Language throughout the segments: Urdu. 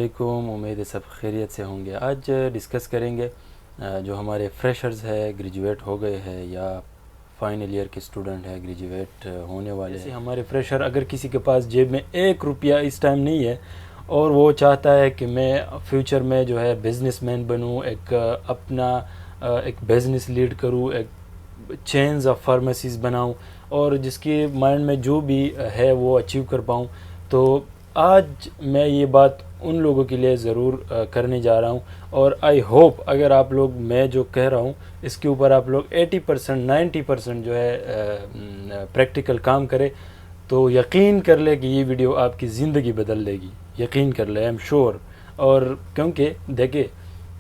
علیکم، امید ہے سب خیریت سے ہوں گے۔ آج ڈسکس کریں گے جو ہمارے فریشرز ہے، گریجویٹ ہو گئے ہیں یا فائنل ایئر کے اسٹوڈنٹ ہیں، گریجویٹ ہونے والے ہیں۔ ہمارے فریشر اگر کسی کے پاس جیب میں 1 روپیہ اس ٹائم نہیں ہے اور وہ چاہتا ہے کہ میں فیوچر میں جو ہے بزنس مین بنوں، ایک اپنا ایک بزنس لیڈ کروں، ایک چینز آف فارمیسیز بناؤں اور جس کی مائنڈ میں جو بھی ہے وہ اچیو کر پاؤں، تو آج میں یہ بات ان لوگوں کے لیے ضرور کرنے جا رہا ہوں۔ اور آئی ہوپ اگر آپ لوگ میں جو کہہ رہا ہوں اس کے اوپر آپ لوگ 80% 90% جو ہے پریکٹیکل کام کرے تو یقین کر لے کہ یہ ویڈیو آپ کی زندگی بدل دے گی، یقین کر لے، آئی ایم شور۔ اور کیونکہ دیکھیں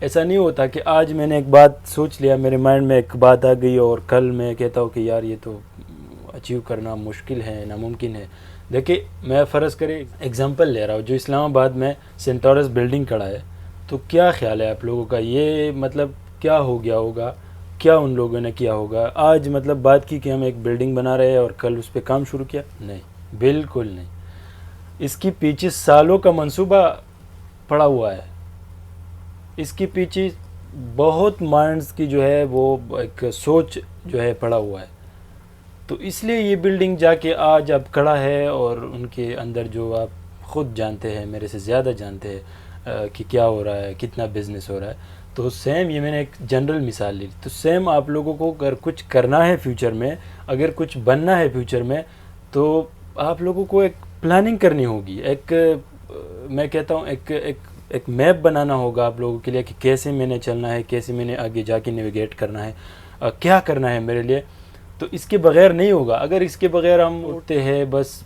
ایسا نہیں ہوتا کہ آج میں نے ایک بات سوچ لیا، میرے مائنڈ میں ایک بات آ گئی اور کل میں کہتا ہوں کہ یار یہ تو اچیو کرنا مشکل ہے، ناممکن ہے۔ دیکھیں میں فرض کرے ایگزامپل لے رہا ہوں، جو اسلام آباد میں سینٹورس بلڈنگ کھڑا ہے، تو کیا خیال ہے آپ لوگوں کا؟ یہ مطلب کیا ہو گیا ہوگا، کیا ان لوگوں نے کیا ہوگا؟ آج مطلب بات کی کہ ہم ایک بلڈنگ بنا رہے ہیں اور کل اس پہ کام شروع کیا؟ نہیں، بالکل نہیں۔ اس کی پیچھے سالوں کا منصوبہ پڑا ہوا ہے، اس کے پیچھے بہت مائنڈز کی جو ہے وہ ایک سوچ جو ہے پڑا ہوا ہے، تو اس لیے یہ بلڈنگ جا کے آج اب کھڑا ہے۔ اور ان کے اندر جو آپ خود جانتے ہیں، میرے سے زیادہ جانتے ہیں کہ کیا ہو رہا ہے، کتنا بزنس ہو رہا ہے۔ تو سیم یہ میں نے ایک جنرل مثال لی، تو سیم آپ لوگوں کو اگر کچھ کرنا ہے فیوچر میں، اگر کچھ بننا ہے فیوچر میں، تو آپ لوگوں کو ایک پلاننگ کرنی ہوگی، ایک میں کہتا ہوں ایک میپ بنانا ہوگا آپ لوگوں کے لیے کہ کیسے میں نے چلنا ہے، کیسے میں نے آگے جا کے نیویگیٹ کرنا ہے، کیا کرنا ہے میرے لیے۔ تو اس کے بغیر نہیں ہوگا۔ اگر اس کے بغیر ہم اٹھتے ہیں، بس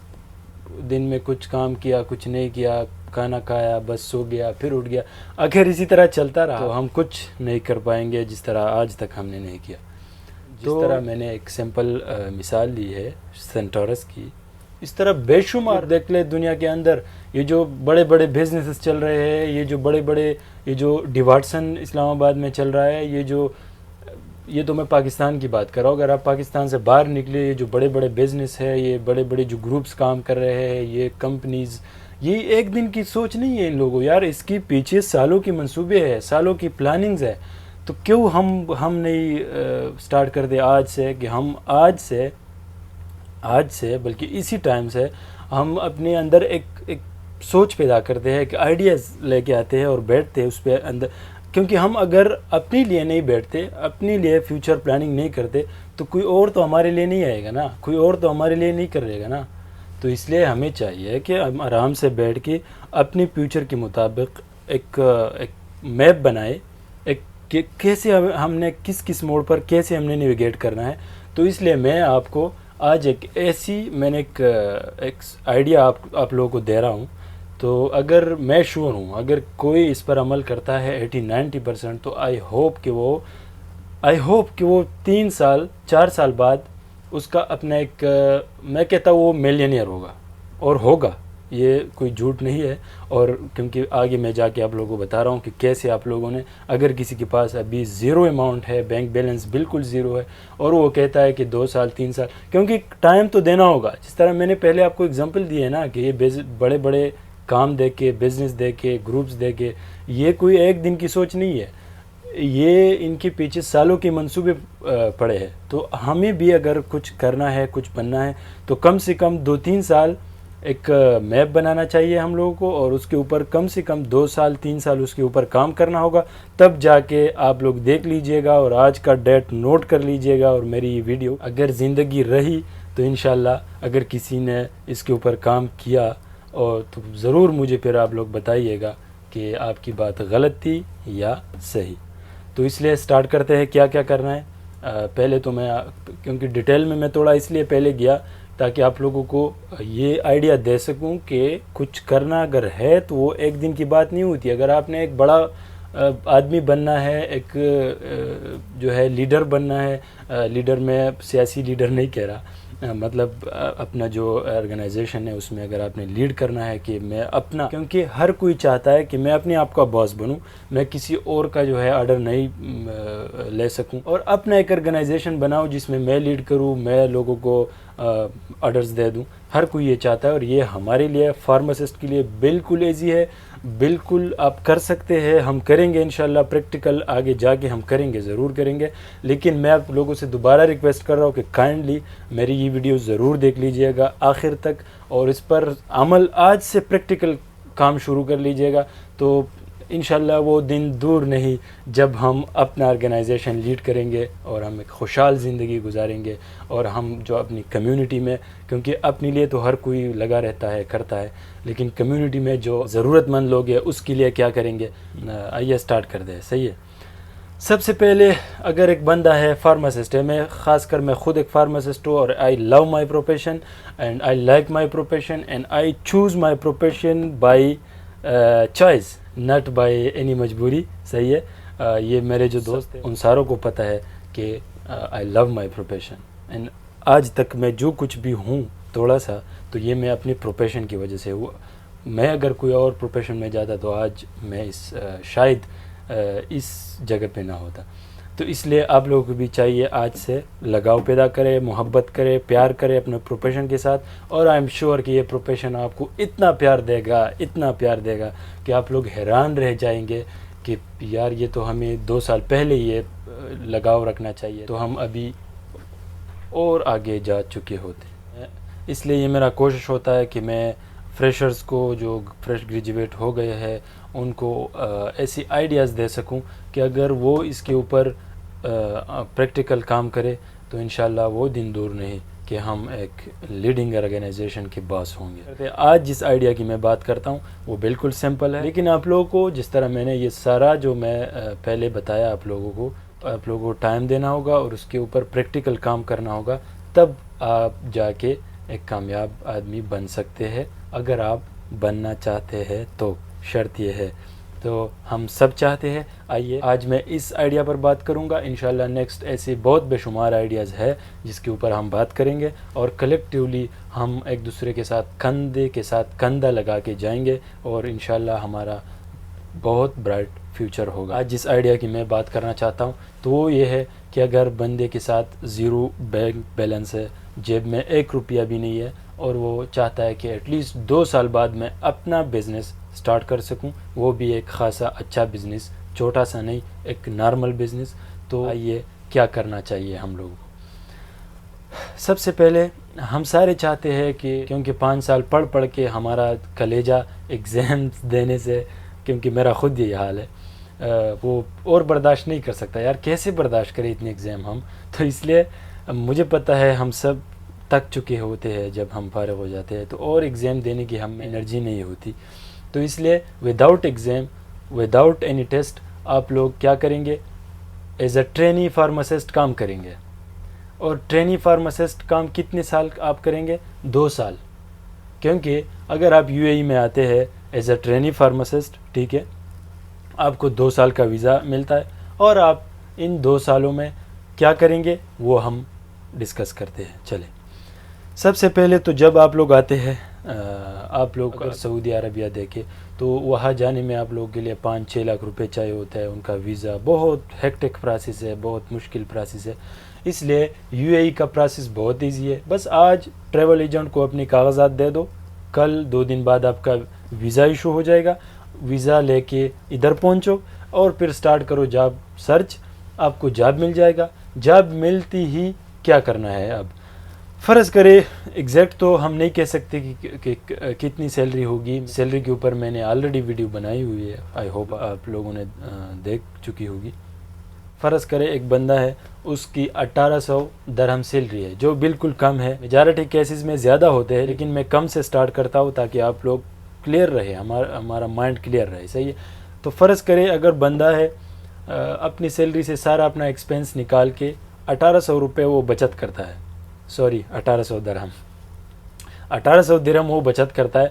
دن میں کچھ کام کیا، کچھ نہیں کیا، کھانا کھایا، بس سو گیا، پھر اٹھ گیا، اگر اسی طرح چلتا رہا تو ہم کچھ نہیں کر پائیں گے جس طرح آج تک ہم نے نہیں کیا۔ جس طرح میں نے ایک سمپل مثال لی ہے سینٹورس کی، اس طرح بے شمار دیکھ لے دنیا کے اندر یہ جو بڑے بڑے بزنسز چل رہے ہیں، یہ جو بڑے بڑے یہ جو ڈیواٹسن اسلام آباد میں چل رہا ہے، یہ تو میں پاکستان کی بات کر رہا ہوں۔ اگر آپ پاکستان سے باہر نکلے، یہ جو بڑے بڑے بزنس ہے، یہ بڑے بڑے جو گروپس کام کر رہے ہیں، یہ کمپنیز، یہ ایک دن کی سوچ نہیں ہے ان لوگوں، یار اس کی پیچھے سالوں کی منصوبے ہیں، سالوں کی پلاننگز ہے۔ تو کیوں ہم نہیں سٹارٹ کر دیں آج سے کہ ہم آج سے بلکہ اسی ٹائم سے ہم اپنے اندر ایک سوچ پیدا کرتے ہیں، ایک آئیڈیاز لے کے آتے ہیں اور بیٹھتے ہیں اس پہ اندر، کیونکہ ہم اگر اپنے لیے نہیں بیٹھتے، اپنے لیے فیوچر پلاننگ نہیں کرتے، تو کوئی اور تو ہمارے لیے نہیں آئے گا نا، کوئی اور تو ہمارے لیے نہیں کرے گا نا۔ تو اس لیے ہمیں چاہیے کہ ہم آرام سے بیٹھ کے اپنی فیوچر کے مطابق ایک میپ بنائے، کہ کیسے ہم نے کس موڑ پر کیسے ہم نے نیویگیٹ کرنا ہے۔ تو اس لیے میں آپ کو آج میں نے ایک آئیڈیا آپ لوگوں کو دے رہا ہوں۔ تو اگر میں شور ہوں، اگر کوئی اس پر عمل کرتا ہے 80-90%، تو آئی ہوپ کہ وہ 3 سال 4 سال بعد اس کا اپنا ایک میں کہتا ہوں وہ میلینئر ہوگا، اور ہوگا، یہ کوئی جھوٹ نہیں ہے۔ اور کیونکہ آگے میں جا کے آپ لوگوں کو بتا رہا ہوں کہ کیسے آپ لوگوں نے، اگر کسی کے پاس ابھی زیرو اماؤنٹ ہے، بینک بیلنس بالکل زیرو ہے، اور وہ کہتا ہے کہ 2 سال 3 سال، کیونکہ ٹائم تو دینا ہوگا۔ جس طرح میں نے پہلے آپ کو اگزامپل دی ہے نا کہ یہ بڑے بڑے کام دے کے، بزنس دے کے، گروپس دے کے، یہ کوئی ایک دن کی سوچ نہیں ہے، یہ ان کے پیچھے سالوں کے منصوبے پڑے ہیں۔ تو ہمیں بھی اگر کچھ کرنا ہے، کچھ بننا ہے، تو کم سے کم 2-3 سال ایک میپ بنانا چاہیے ہم لوگوں کو، اور اس کے اوپر کم سے کم 2 سال 3 سال اس کے اوپر کام کرنا ہوگا، تب جا کے آپ لوگ دیکھ لیجئے گا اور آج کا ڈیٹ نوٹ کر لیجئے گا۔ اور میری یہ ویڈیو اگر زندگی رہی تو انشاءاللہ اگر کسی نے اس کے اوپر کام کیا، اور تو ضرور مجھے پھر آپ لوگ بتائیے گا کہ آپ کی بات غلط تھی یا صحیح۔ تو اس لیے سٹارٹ کرتے ہیں کیا کیا کرنا ہے۔ پہلے تو میں کیونکہ ڈیٹیل میں تھوڑا اس لیے پہلے گیا تاکہ آپ لوگوں کو یہ آئیڈیا دے سکوں کہ کچھ کرنا اگر ہے تو وہ ایک دن کی بات نہیں ہوتی۔ اگر آپ نے ایک بڑا آدمی بننا ہے، ایک جو ہے لیڈر بننا ہے، لیڈر میں سیاسی لیڈر نہیں کہہ رہا، مطلب اپنا جو آرگنائزیشن ہے اس میں اگر آپ نے لیڈ کرنا ہے کہ میں اپنا، کیونکہ ہر کوئی چاہتا ہے کہ میں اپنے آپ کا باس بنوں، میں کسی اور کا جو ہے آرڈر نہیں لے سکوں، اور اپنا ایک آرگنائزیشن بناؤں جس میں لیڈ کروں، میں لوگوں کو آرڈرز دے دوں، ہر کوئی یہ چاہتا ہے، اور یہ ہمارے لیے فارماسسٹ کے لیے بالکل ایزی ہے، بالکل آپ کر سکتے ہیں، ہم کریں گے انشاءاللہ پریکٹیکل آگے جا کے ہم کریں گے، ضرور کریں گے۔ لیکن میں آپ لوگوں سے دوبارہ ریکویسٹ کر رہا ہوں کہ کائنڈلی میری یہ ویڈیو ضرور دیکھ لیجئے گا آخر تک، اور اس پر عمل آج سے پریکٹیکل کام شروع کر لیجئے گا، تو انشاءاللہ وہ دن دور نہیں جب ہم اپنا آرگنائزیشن لیڈ کریں گے اور ہم ایک خوشحال زندگی گزاریں گے، اور ہم جو اپنی کمیونٹی میں، کیونکہ اپنے لیے تو ہر کوئی لگا رہتا ہے کرتا ہے، لیکن کمیونٹی میں جو ضرورت مند لوگ ہیں اس کے لیے کیا کریں گے، آئیے سٹارٹ کر دیں۔ صحیح ہے، سب سے پہلے اگر ایک بندہ ہے فارماسسٹ ہے، میں خاص کر میں خود ایک فارماسسٹ ہوں، اور I love my profession and I like my profession and I choose my profession by choice, not by any مجبوری۔ صحیح ہے، یہ میرے جو دوست ہیں ان ساروں کو پتہ ہے کہ آئی لو مائی پروفیشن، اینڈ آج تک میں جو کچھ بھی ہوں تھوڑا سا، تو یہ میں اپنی پروفیشن کی وجہ سے ہوا۔ میں اگر کوئی اور پروفیشن میں جاتا تو آج میں شاید اس جگہ پہ نہ ہوتا۔ تو اس لیے آپ لوگوں کو بھی چاہیے آج سے لگاؤ پیدا کرے، محبت کرے، پیار کرے اپنے پروفیشن کے ساتھ، اور آئی ایم شیور کہ یہ پروفیشن آپ کو اتنا پیار دے گا، اتنا پیار دے گا کہ آپ لوگ حیران رہ جائیں گے کہ یار یہ تو ہمیں 2 سال پہلے یہ لگاؤ رکھنا چاہیے، تو ہم ابھی اور آگے جا چکے ہوتے۔ اس لیے یہ میرا کوشش ہوتا ہے کہ میں فریشرز کو، جو فریش گریجویٹ ہو گئے ہیں، ان کو ایسی آئیڈیاز دے سکوں کہ اگر وہ اس کے اوپر پریکٹیکل کام کرے تو انشاءاللہ وہ دن دور نہیں کہ ہم ایک لیڈنگ آرگنائزیشن کے باس ہوں گے۔ آج جس آئیڈیا کی میں بات کرتا ہوں وہ بالکل سمپل ہے، لیکن آپ لوگوں کو جس طرح میں نے یہ سارا جو میں پہلے بتایا آپ لوگوں کو ٹائم دینا ہوگا اور اس کے اوپر پریکٹیکل کام کرنا ہوگا، تب آپ جا کے ایک کامیاب آدمی بن سکتے ہیں، اگر آپ بننا چاہتے ہیں تو۔ شرط یہ ہے، تو ہم سب چاہتے ہیں۔ آئیے آج میں اس آئیڈیا پر بات کروں گا، انشاءاللہ نیکسٹ ایسی بہت بے شمار آئیڈیاز ہے جس کے اوپر ہم بات کریں گے، اور کلیکٹیولی ہم ایک دوسرے کے ساتھ کندھے کے ساتھ کندھا لگا کے جائیں گے، اور انشاءاللہ ہمارا بہت برائٹ فیوچر ہوگا۔ آج جس آئیڈیا کی میں بات کرنا چاہتا ہوں تو وہ یہ ہے کہ اگر بندے کے ساتھ 0 بینک بیلنس ہے، جیب میں 1 روپیہ بھی نہیں ہے، اور وہ چاہتا ہے کہ ایٹ لیسٹ 2 سال بعد میں اپنا بزنس سٹارٹ کر سکوں، وہ بھی ایک خاصا اچھا بزنس، چھوٹا سا نہیں، ایک نارمل بزنس، تو آئیے کیا کرنا چاہیے ہم لوگوں کو۔ سب سے پہلے ہم سارے چاہتے ہیں کہ کیونکہ 5 سال پڑھ کے ہمارا کلیجہ ایگزامز دینے سے، کیونکہ میرا خود یہی حال ہے، وہ اور برداشت نہیں کر سکتا، یار کیسے برداشت کرے اتنے ایگزام ہم، تو اس لیے مجھے پتہ ہے ہم سب تک چکے ہوتے ہیں جب ہم فارغ ہو جاتے ہیں، تو اور ایگزام دینے کی ہم انرجی نہیں ہوتی، تو اس لیے without exam, without any test, آپ لوگ کیا کریں گے، ایز اے ٹرینی فارماسسٹ کام کریں گے۔ اور ٹرینی فارماسسٹ کام کتنے سال آپ کریں گے؟ 2 سال، کیونکہ اگر آپ UAE میں آتے ہیں ایز اے ٹرینی فارماسسٹ، ٹھیک ہے، آپ کو 2 سال کا ویزا ملتا ہے، اور آپ ان 2 سالوں میں کیا کریں گے وہ ہم ڈسکس کرتے ہیں۔ چلیں، سب سے پہلے تو جب آپ لوگ آتے ہیں، آپ لوگ اگر سعودی عربیہ دیکھیں تو وہاں جانے میں آپ لوگوں کے لیے 5-6 لاکھ روپے چاہیے ہوتا ہے، ان کا ویزا بہت ہیکٹک پروسیس ہے، بہت مشکل پروسیس ہے، اس لیے UAE کا پروسیس بہت ایزی ہے۔ بس آج ٹریول ایجنٹ کو اپنی کاغذات دے دو، کل 2 دن بعد آپ کا ویزا ایشو ہو جائے گا، ویزا لے کے ادھر پہنچو اور پھر سٹارٹ کرو جاب سرچ، آپ کو جاب مل جائے گا۔ جاب ملتی ہی کیا کرنا ہے، اب فرض کرے ایگزیکٹ تو ہم نہیں کہہ سکتے کہ کتنی سیلری ہوگی، سیلری کے اوپر میں نے آلریڈی ویڈیو بنائی ہوئی ہے، آئی ہوپ آپ لوگوں نے دیکھ چکی ہوگی۔ فرض کرے ایک بندہ ہے، اس کی 1800 درہم سیلری ہے، جو بالکل کم ہے، میجارٹی کیسز میں زیادہ ہوتے ہیں، لیکن میں کم سے سٹارٹ کرتا ہوں تاکہ آپ لوگ کلیئر رہے، ہمارا مائنڈ کلیئر رہے، صحیح ہے۔ تو فرض کرے اگر بندہ ہے اپنی سیلری سے سارا اپنا ایکسپینس نکال کے 1800 روپے وہ بچت کرتا ہے، 1800 درہم، 1800 درہم وہ بچت کرتا ہے۔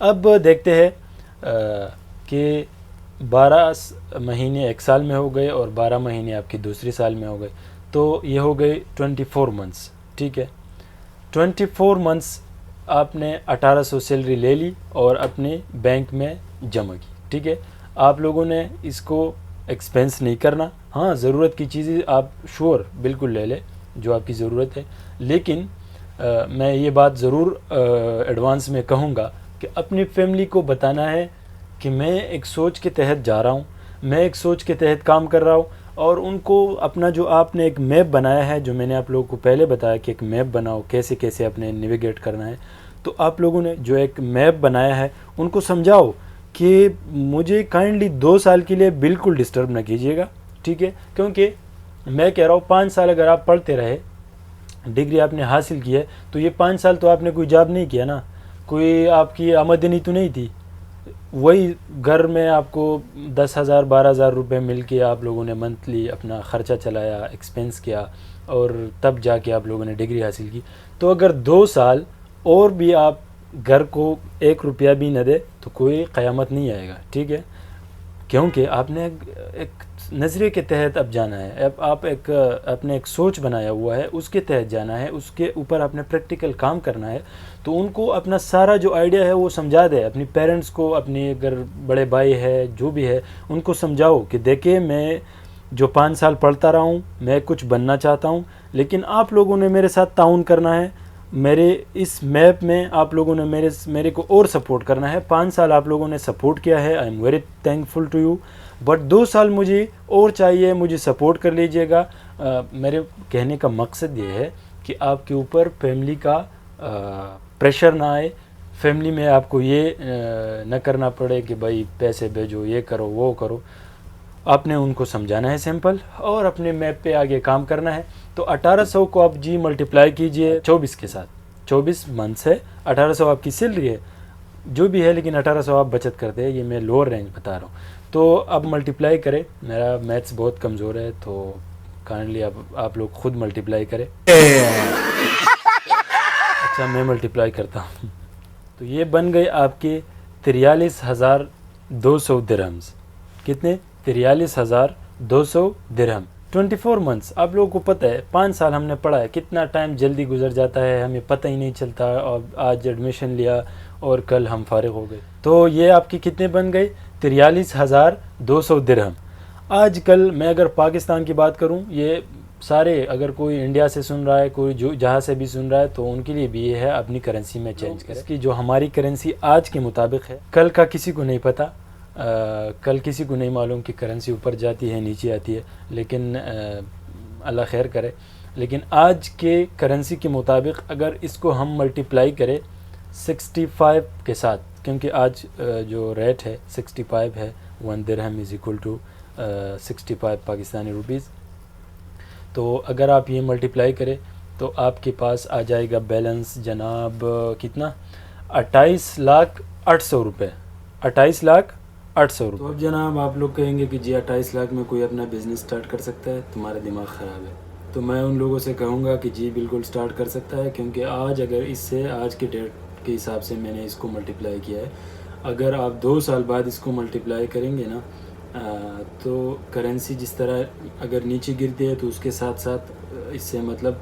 اب دیکھتے ہیں کہ 12 مہینے 1 سال میں ہو گئے اور 12 مہینے آپ کی دوسری سال میں ہو گئے، تو یہ ہو گئے 24 منتھس، ٹھیک ہے۔ 24 منتھس آپ نے 1800 سیلری لے لی اور اپنے بینک میں جمع کی، ٹھیک ہے۔ آپ لوگوں نے اس کو ایکسپینس نہیں کرنا، ہاں ضرورت کی چیزیں آپ شور بالکل لے لیں جو آپ کی ضرورت ہے، لیکن میں یہ بات ضرور ایڈوانس میں کہوں گا کہ اپنی فیملی کو بتانا ہے کہ میں ایک سوچ کے تحت جا رہا ہوں، میں ایک سوچ کے تحت کام کر رہا ہوں، اور ان کو اپنا جو آپ نے ایک میپ بنایا ہے، جو میں نے آپ لوگوں کو پہلے بتایا کہ ایک میپ بناؤ کیسے کیسے اپنے نیویگیٹ کرنا ہے، تو آپ لوگوں نے جو ایک میپ بنایا ہے ان کو سمجھاؤ کہ مجھے کائنڈلی 2 سال کے لیے بالکل ڈسٹرب نہ کیجیے گا، ٹھیک ہے؟ کیونکہ میں کہہ رہا ہوں 5 سال اگر آپ پڑھتے رہے، ڈگری آپ نے حاصل کی ہے، تو یہ 5 سال تو آپ نے کوئی جاب نہیں کیا نا، کوئی آپ کی آمدنی تو نہیں تھی، وہی گھر میں آپ کو 10,000 12,000 روپے مل کے آپ لوگوں نے منتھلی اپنا خرچہ چلایا، ایکسپینس کیا، اور تب جا کے آپ لوگوں نے ڈگری حاصل کی۔ تو اگر 2 سال اور بھی آپ گھر کو 1 روپیہ بھی نہ دے تو کوئی قیامت نہیں آئے گا، ٹھیک ہے؟ کیونکہ آپ نے ایک نظریے کے تحت اب جانا ہے، اب آپ اپنے ایک سوچ بنایا ہوا ہے، اس کے تحت جانا ہے، اس کے اوپر آپ نے پریکٹیکل کام کرنا ہے۔ تو ان کو اپنا سارا جو آئیڈیا ہے وہ سمجھا دے، اپنی پیرنٹس کو، اپنی اگر بڑے بھائی ہے جو بھی ہے ان کو سمجھاؤ کہ دیکھیں میں جو 5 سال پڑھتا رہا ہوں، میں کچھ بننا چاہتا ہوں، لیکن آپ لوگوں نے میرے ساتھ تعاون کرنا ہے، میرے اس میپ میں آپ لوگوں نے میرے کو اور سپورٹ کرنا ہے۔ 5 سال آپ لوگوں نے سپورٹ کیا ہے، I am very thankful to you, but 2 سال مجھے اور چاہیے، مجھے سپورٹ کر لیجئے گا۔ میرے کہنے کا مقصد یہ ہے کہ آپ کے اوپر فیملی کا پریشر نہ آئے، فیملی میں آپ کو یہ نہ کرنا پڑے کہ بھائی پیسے بھیجو، یہ کرو وہ کرو۔ آپ نے ان کو سمجھانا ہے سمپل، اور اپنے میپ پہ آگے کام کرنا ہے۔ تو 1800 کو آپ جی ملٹیپلائی کیجئے 24 کے ساتھ، 24 منتھس ہے، 1800 آپ کی سیلری ہے جو بھی ہے، لیکن 1800 آپ بچت کرتے ہیں، یہ میں لوور رینج بتا رہا ہوں۔ تو اب ملٹیپلائی کریں، میرا میتھس بہت کمزور ہے تو کائنڈلی اب آپ لوگ خود ملٹیپلائی کریں۔ اچھا میں ملٹیپلائی کرتا ہوں، تو یہ بن گئے آپ کے 43,200 درہمز۔ کتنے؟ 43,200 درہم۔ 24 منتھس، آپ لوگوں کو پتہ ہے 5 سال ہم نے پڑھا ہے، کتنا ٹائم جلدی گزر جاتا ہے، ہمیں پتہ ہی نہیں چلتا، اور آج ایڈمیشن لیا اور کل ہم فارغ ہو گئے۔ تو یہ آپ کی کتنے بن گئے؟ 43,200 درہم۔ آج کل میں اگر پاکستان کی بات کروں، یہ سارے اگر کوئی انڈیا سے سن رہا ہے، کوئی جو جہاں سے بھی سن رہا ہے، تو ان کے لیے بھی یہ ہے اپنی کرنسی میں چینج کریں، اس کی جو ہماری کرنسی آج کے مطابق ہے، کل کا کسی کو نہیں پتہ، کل کسی کو نہیں معلوم کہ کرنسی اوپر جاتی ہے نیچے آتی ہے، لیکن اللہ خیر کرے۔ لیکن آج کے کرنسی کے مطابق اگر اس کو ہم ملٹیپلائی کریں 65 کے ساتھ، کیونکہ آج جو ریٹ ہے 65 ہے، 1 درہم is equal to 65 Pakistani rupees, تو اگر آپ یہ ملٹیپلائی کریں تو آپ کے پاس آ جائے گا بیلنس جناب کتنا؟ 28,08,000 روپے، 28,08,000 روپے۔ تو اب جناب آپ لوگ کہیں گے کہ جی 28 لاکھ میں کوئی اپنا بزنس سٹارٹ کر سکتا ہے؟ تمہارا دماغ خراب ہے۔ تو میں ان لوگوں سے کہوں گا کہ جی بالکل سٹارٹ کر سکتا ہے، کیونکہ آج اگر اس سے آج کے ڈیٹ کے حساب سے میں نے اس کو ملٹیپلائی کیا ہے، اگر آپ 2 سال بعد اس کو ملٹیپلائی کریں گے نا، تو کرنسی جس طرح اگر نیچے گرتی ہے تو اس کے ساتھ ساتھ اس سے مطلب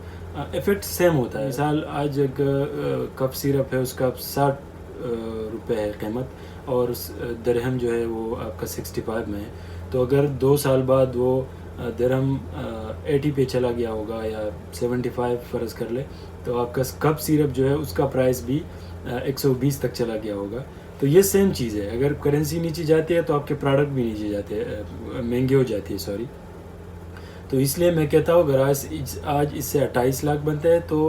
ایفیکٹ سیم ہوتا ہے۔ مثال آج ایک کپ سیرپ ہے، اس کا 60 روپے ہے قیمت، اور درہم جو ہے وہ آپ کا 65 میں ہے، تو اگر 2 سال بعد وہ درہم 80 پہ چلا گیا ہوگا یا 75 فرض کر لے، تو آپ کا کپ سیرپ جو ہے اس کا پرائس بھی 120 تک چلا گیا ہوگا۔ تو یہ سیم چیز ہے، اگر کرنسی نیچے جاتی ہے تو آپ کے پروڈکٹ بھی نیچے جاتے ہیں، مہنگے ہو جاتی ہے، سوری۔ تو اس لیے میں کہتا ہوں اگر آج اس سے 28 لاکھ بنتے ہیں تو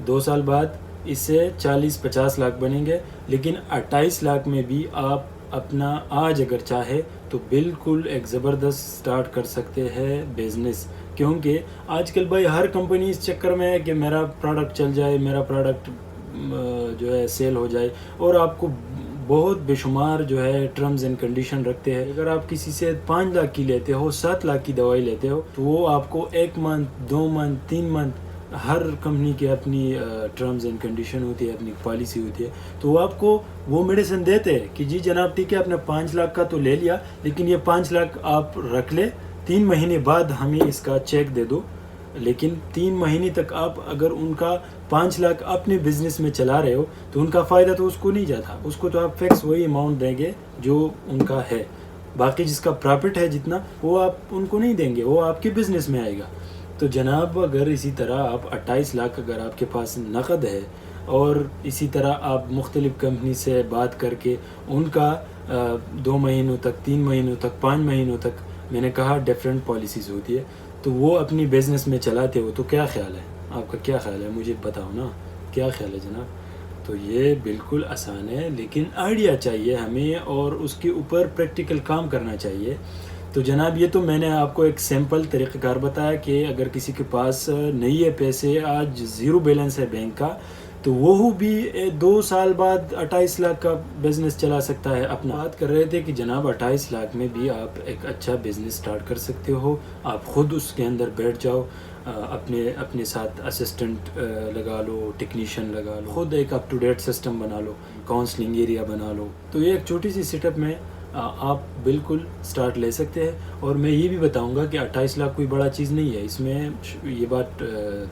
2 سال بعد اس سے 40-50 لاکھ بنیں گے، لیکن 28 لاکھ میں بھی آپ اپنا آج اگر چاہے تو بالکل ایک زبردست سٹارٹ کر سکتے ہیں بزنس، کیونکہ آج کل بھائی ہر کمپنی اس چکر میں ہے کہ میرا پروڈکٹ چل جائے، میرا پروڈکٹ جو ہے سیل ہو جائے، اور آپ کو بہت بے شمار جو ہے ٹرمز اینڈ کنڈیشن رکھتے ہیں۔ اگر آپ کسی سے 5 لاکھ کی لیتے ہو، 7 لاکھ کی دوائی لیتے ہو، تو وہ آپ کو 1 منتھ 2 منتھ 3 منتھ، ہر کمپنی کی اپنی ٹرمز اینڈ کنڈیشن ہوتی ہے، اپنی پالیسی ہوتی ہے، تو وہ آپ کو وہ میڈیسن دیتے ہیں کہ جی جناب ٹھیک ہے آپ نے 5 لاکھ کا تو لے لیا، لیکن یہ 5 لاکھ آپ رکھ لے، 3 مہینے بعد ہمیں اس کا چیک دے دو۔ لیکن 3 مہینے تک آپ اگر ان کا 5 لاکھ اپنے بزنس میں چلا رہے ہو تو ان کا فائدہ تو اس کو نہیں جاتا، اس کو تو آپ فکس وہی اماؤنٹ دیں گے جو ان کا ہے، باقی جس کا پرافٹ ہے جتنا وہ آپ ان کو نہیں دیں گے، وہ آپ کے بزنس میں آئے گا۔ تو جناب اگر اسی طرح آپ 28 لاکھ اگر آپ کے پاس نقد ہے اور اسی طرح آپ مختلف کمپنی سے بات کر کے ان کا 2 مہینوں تک 3 مہینوں تک 5 مہینوں تک میں نے کہا ڈیفرنٹ پالیسیز ہوتی ہے تو وہ اپنی بزنس میں چلاتے ہو تو کیا خیال ہے آپ کا کیا خیال ہے مجھے بتاؤ نا کیا خیال ہے جناب. تو یہ بالکل آسان ہے لیکن آئیڈیا چاہیے ہمیں اور اس کے اوپر پریکٹیکل کام کرنا چاہیے. تو جناب یہ تو میں نے آپ کو ایک سمپل طریقہ کار بتایا کہ اگر کسی کے پاس نہیں ہے پیسے آج 0 بیلنس ہے بینک کا تو وہ بھی 2 سال بعد 28 لاکھ کا بزنس چلا سکتا ہے اپنا. بات کر رہے تھے کہ جناب 28 لاکھ میں بھی آپ ایک اچھا بزنس سٹارٹ کر سکتے ہو. آپ خود اس کے اندر بیٹھ جاؤ اپنے ساتھ اسسٹنٹ لگا لو ٹیکنیشین لگا لو خود ایک اپ ٹو ڈیٹ سسٹم بنا لو کاؤنسلنگ ایریا بنا لو. تو یہ ایک چھوٹی سی سیٹ اپ میں آپ بالکل سٹارٹ لے سکتے ہیں. اور میں یہ بھی بتاؤں گا کہ 28 لاکھ کوئی بڑا چیز نہیں ہے. اس میں یہ بات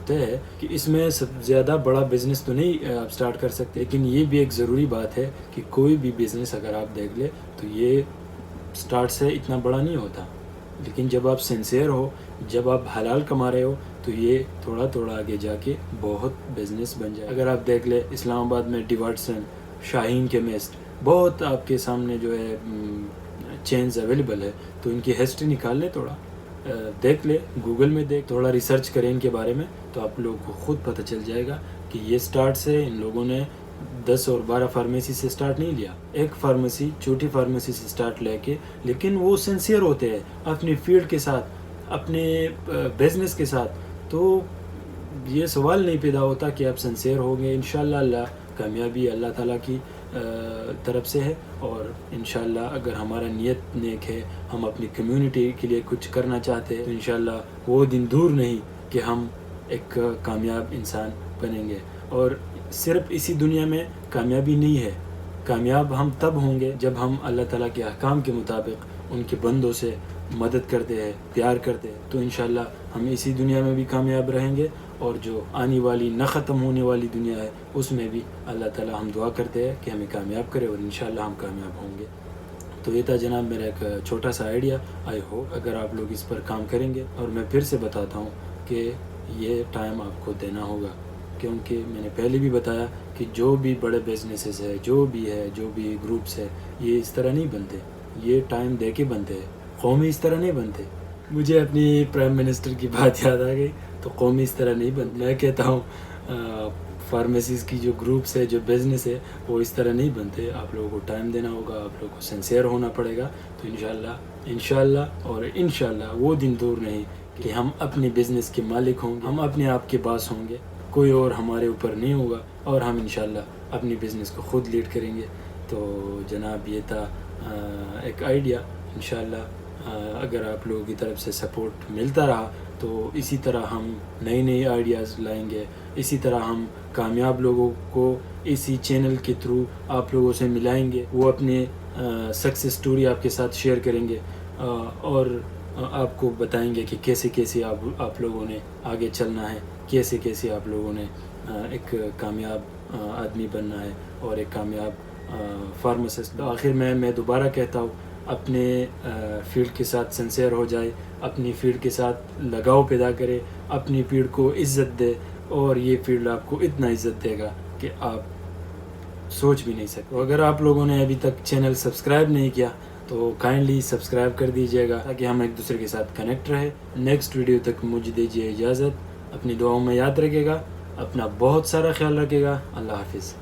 طے ہے کہ اس میں سب زیادہ بڑا بزنس تو نہیں آپ سٹارٹ کر سکتے لیکن یہ بھی ایک ضروری بات ہے کہ کوئی بھی بزنس اگر آپ دیکھ لیں تو یہ سٹارٹ سے اتنا بڑا نہیں ہوتا لیکن جب آپ سنسیئر ہو جب آپ حلال کما رہے ہو تو یہ تھوڑا تھوڑا آگے جا کے بہت بزنس بن جائے. اگر آپ دیکھ لیں اسلام آباد میں ڈیواٹسن شاہین کیمسٹ بہت آپ کے سامنے جو ہے چینز اویلیبل ہے تو ان کی ہسٹری نکال لیں تھوڑا دیکھ لیں گوگل میں تھوڑا ریسرچ کریں ان کے بارے میں تو آپ لوگوں کو خود پتہ چل جائے گا کہ یہ سٹارٹ سے ان لوگوں نے 10 اور 12 فارمیسی سے سٹارٹ نہیں لیا. ایک فارمیسی چھوٹی فارمیسی سے سٹارٹ لے کے لیکن وہ سنسیئر ہوتے ہیں اپنی فیلڈ کے ساتھ اپنے بزنس کے ساتھ. تو یہ سوال نہیں پیدا ہوتا کہ آپ سنسیئر ہوں گے. انشاءاللہ اللہ کامیابی اللہ تعالیٰ کی طرف سے ہے اور انشاءاللہ اگر ہمارا نیت نیک ہے ہم اپنی کمیونٹی کے لیے کچھ کرنا چاہتے ہیں تو انشاءاللہ وہ دن دور نہیں کہ ہم ایک کامیاب انسان بنیں گے. اور صرف اسی دنیا میں کامیابی نہیں ہے کامیاب ہم تب ہوں گے جب ہم اللہ تعالیٰ کے احکام کے مطابق ان کے بندوں سے مدد کرتے ہیں پیار کرتے ہیں تو انشاءاللہ ہم اسی دنیا میں بھی کامیاب رہیں گے اور جو آنے والی نہ ختم ہونے والی دنیا ہے اس میں بھی اللہ تعالیٰ ہم دعا کرتے ہیں کہ ہمیں کامیاب کرے اور انشاءاللہ ہم کامیاب ہوں گے. تو یہ تھا جناب میرا ایک چھوٹا سا آئیڈیا. آئی ہوپ اگر آپ لوگ اس پر کام کریں گے اور میں پھر سے بتاتا ہوں کہ یہ ٹائم آپ کو دینا ہوگا کیونکہ میں نے پہلے بھی بتایا کہ جو بھی بڑے بزنسز ہے جو بھی گروپس ہے یہ اس طرح نہیں بنتے یہ ٹائم دے کے بنتے ہیں. قومی اس طرح نہیں بنتے. مجھے اپنی پرائم منسٹر کی بات یاد آ گئی تو قومی اس طرح نہیں بنتے. میں کہتا ہوں فارمیسیز کی جو گروپس ہے جو بزنس ہے وہ اس طرح نہیں بنتے. آپ لوگوں کو ٹائم دینا ہوگا آپ لوگوں کو سنسیئر ہونا پڑے گا. تو انشاءاللہ وہ دن دور نہیں کہ ہم اپنے بزنس کے مالک ہوں گے ہم اپنے آپ کے باس ہوں گے کوئی اور ہمارے اوپر نہیں ہوگا اور ہم انشاءاللہ اپنی بزنس کو خود لیڈ کریں گے. تو جناب یہ تھا ایک آئیڈیا. انشاءاللہ اگر آپ لوگوں کی طرف سے سپورٹ ملتا رہا تو اسی طرح ہم نئی آئیڈیاز لائیں گے. اسی طرح ہم کامیاب لوگوں کو اسی چینل کے تھرو آپ لوگوں سے ملائیں گے. وہ اپنے سکسیس سٹوری آپ کے ساتھ شیئر کریں گے اور آپ کو بتائیں گے کہ کیسے آپ لوگوں نے آگے چلنا ہے کیسے آپ لوگوں نے ایک کامیاب آدمی بننا ہے اور ایک کامیاب فارماسسٹ. آخر میں دوبارہ کہتا ہوں اپنے فیلڈ کے ساتھ سنسیئر ہو جائے اپنی فیلڈ کے ساتھ لگاؤ پیدا کرے اپنی فیلڈ کو عزت دے اور یہ فیلڈ آپ کو اتنا عزت دے گا کہ آپ سوچ بھی نہیں سکتے. اگر آپ لوگوں نے ابھی تک چینل سبسکرائب نہیں کیا تو کائنڈلی سبسکرائب کر دیجیے گا تاکہ ہم ایک دوسرے کے ساتھ کنیکٹ رہے. نیکسٹ ویڈیو تک مجھے دیجیے اجازت. اپنی دعاؤں میں یاد رکھے گا اپنا بہت سارا خیال رکھے گا. اللہ حافظ.